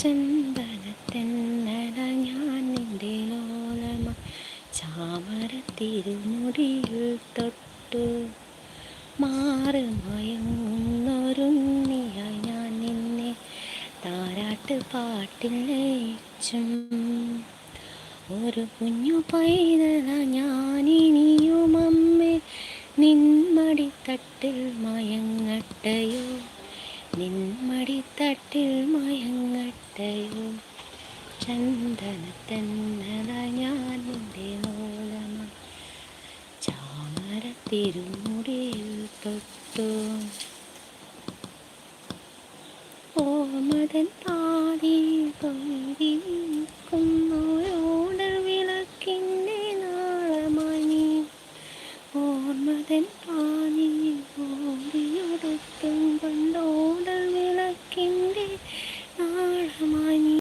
ചന്ദനത്തെന്നല ഞാൻ നിന്റെ ലോലമ ചാമരത്തിരുമുടിയിൽ തൊട്ടു മാറ് മയങ്ങുന്നൊരുണ്ണിയായി ഞാൻ നിന്നെ താരാട്ട് പാട്ടിൽ ലയിച്ചും ഒരു കുഞ്ഞു പൈതല ഞാനിനിയും അമ്മേ നിന്മടിത്തട്ടിൽ മയങ്ങട്ടയോ നിന്മടിത്തട്ടിൽ മയങ്ങട്ടയോ ചന്ദനത്തെന്നല ഞാൻ നിന്റെ ലോലമ ചാമരത്തിരുമുടിയിൽ തൊട്ടു ഓമതൻ പാതി കൊയ്തി നിൽക്കുന്നോരോടൽ വിളക്കിൻ്റെ നാളമണി ഓർമ്മതൻ പാതി ഓടിയൊടുത്തും കൊണ്ടോ